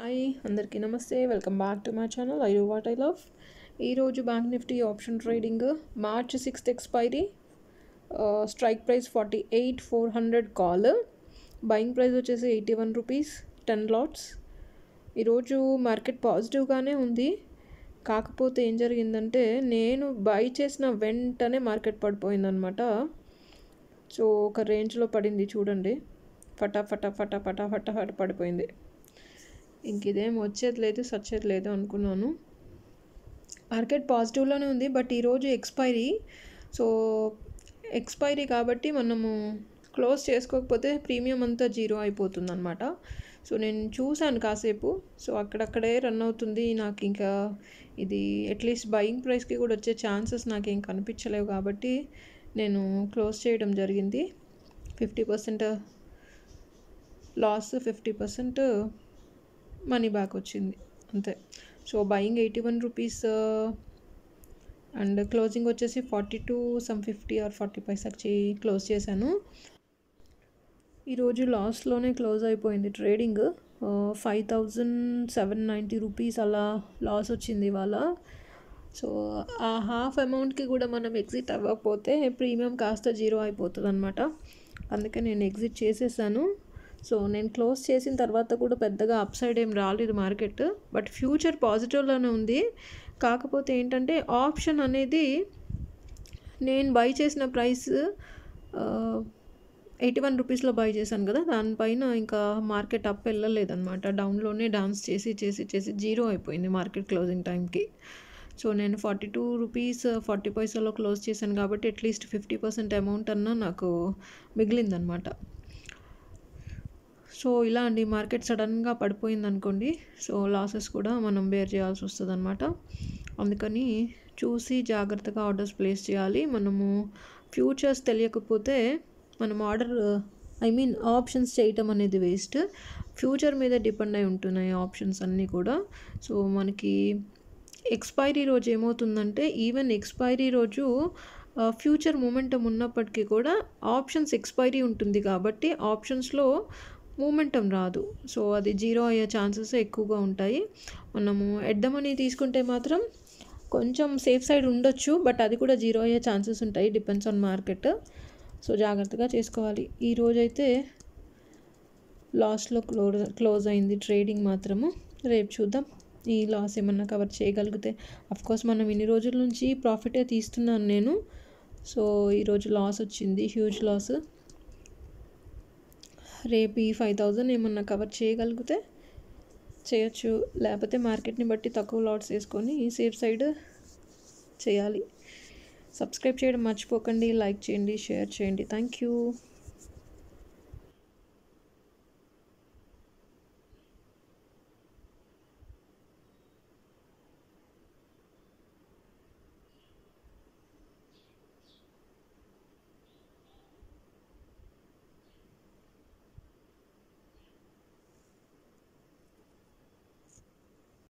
Hi అందరికీ నమస్తే, welcome back to my channel I do what I love. ఈరోజు bank Nifty option trading March 6th expiry, strike price 48,400, call buying price వచ్చేసి 81 rupees, 10 LADS. ఈరోజు market పాజిటివ్గానే ఉంది. కాకపోతే ఏం జరిగిందంటే నేను బై చేసిన వెంటనే మార్కెట్ పడిపోయిందనమాట. సో ఒక రేంజ్లో పడింది చూడండి, ఫటాఫట పడిపోయింది. ఇంక ఇదేం వచ్చేది లేదు సచ్చేది లేదు అనుకున్నాను. మార్కెట్ పాజిటివ్లోనే ఉంది, బట్ ఈరోజు ఎక్స్పైరీ. సో ఎక్స్పైరీ కాబట్టి మనము క్లోజ్ చేసుకోకపోతే ప్రీమియం అంతా జీరో అయిపోతుంది అనమాట. సో నేను చూశాను కాసేపు, సో అక్కడక్కడే రన్ అవుతుంది. నాకు ఇంకా ఇది అట్లీస్ట్ బయింగ్ ప్రైస్కి కూడా వచ్చే ఛాన్సెస్ నాకేం కనిపించలేవు కాబట్టి నేను క్లోజ్ చేయడం జరిగింది. 50% లాస్, 50% మనీ బ్యాక్ వచ్చింది అంతే. So buying 81 rupees and closing వచ్చేసి 42.50 or 40 పైసాకి క్లోజ్ చేశాను. ఈరోజు లాస్లోనే క్లోజ్ అయిపోయింది ట్రేడింగ్. 5,790 రూపీస్ అలా లాస్ వచ్చింది ఇవాళ. సో ఆ హాఫ్ అమౌంట్కి కూడా మనం ఎగ్జిట్ అవ్వకపోతే ప్రీమియం కాస్త జీరో అయిపోతుంది అనమాట. అందుకే నేను ఎగ్జిట్ చేసేసాను. సో నేను క్లోజ్ చేసిన తర్వాత కూడా పెద్దగా అప్ సైడ్ ఏం రాలేదు మార్కెట్, బట్ ఫ్యూచర్ పాజిటివ్లోనే ఉంది. కాకపోతే ఏంటంటే ఆప్షన్ అనేది నేను బై చేసిన ప్రైస్ 81 రూపీస్లో బై చేశాను కదా, దానిపైన ఇంకా మార్కెట్ అప్ వెళ్ళలేదన్నమాట. డౌన్లోనే డాన్స్ చేసి జీరో అయిపోయింది మార్కెట్ క్లోజింగ్ టైంకి. సో నేను 42 రూపీస్ 40 పైసాలో క్లోజ్ చేశాను కాబట్టి అట్లీస్ట్ 50% అమౌంట్ అన్నా నాకు మిగిలిందనమాట. సో ఇలా అండి, మార్కెట్ సడన్గా పడిపోయింది అనుకోండి, సో లాసెస్ కూడా మనం బేర్ చేయాల్సి వస్తుంది అనమాట. అందుకని చూసి జాగ్రత్తగా ఆర్డర్స్ ప్లేస్ చేయాలి. మనము ఫ్యూచర్స్ తెలియకపోతే మనం ఆప్షన్స్ చేయటం అనేది వేస్ట్. ఫ్యూచర్ మీద డిపెండ్ అయి ఉంటున్నాయి ఆప్షన్స్ అన్నీ కూడా. సో మనకి ఎక్స్పైరీ రోజు ఏమవుతుందంటే, ఈవెన్ ఎక్స్పైరీ రోజు ఫ్యూచర్ మూమెంటం ఉన్నప్పటికీ కూడా ఆప్షన్స్ ఎక్స్పైరీ ఉంటుంది కాబట్టి ఆప్షన్స్లో మూమెంటం రాదు. సో అది జీరో అయ్యే ఛాన్సెస్ ఎక్కువగా ఉంటాయి. మనము ఎట్ ద మనీ తీసుకుంటే మాత్రం కొంచెం సేఫ్ సైడ్ ఉండొచ్చు, బట్ అది కూడా జీరో అయ్యే ఛాన్సెస్ ఉంటాయి, డిపెండ్స్ ఆన్ మార్కెట్. సో జాగ్రత్తగా చేసుకోవాలి. ఈరోజైతే లాస్లో క్లోజ్ అయింది ట్రేడింగ్ మాత్రము. రేపు చూద్దాం ఈ లాస్ ఏమన్నా కవర్ చేయగలిగితే. అఫ్కోర్స్ మనం ఇన్ని రోజుల నుంచి ప్రాఫిటే తీస్తున్నాను నేను. సో ఈరోజు లాస్ వచ్చింది, హ్యూజ్ లాస్. రేపు ఈ 5,000 ఏమన్నా కవర్ చేయగలిగితే చేయొచ్చు, లేకపోతే మార్కెట్ని బట్టి తక్కువ లాట్స్ వేసుకొని సేఫ్ సైడ్ చేయాలి. సబ్స్క్రైబ్ చేయడం మర్చిపోకండి, లైక్ చేయండి, షేర్ చేయండి. Thank you.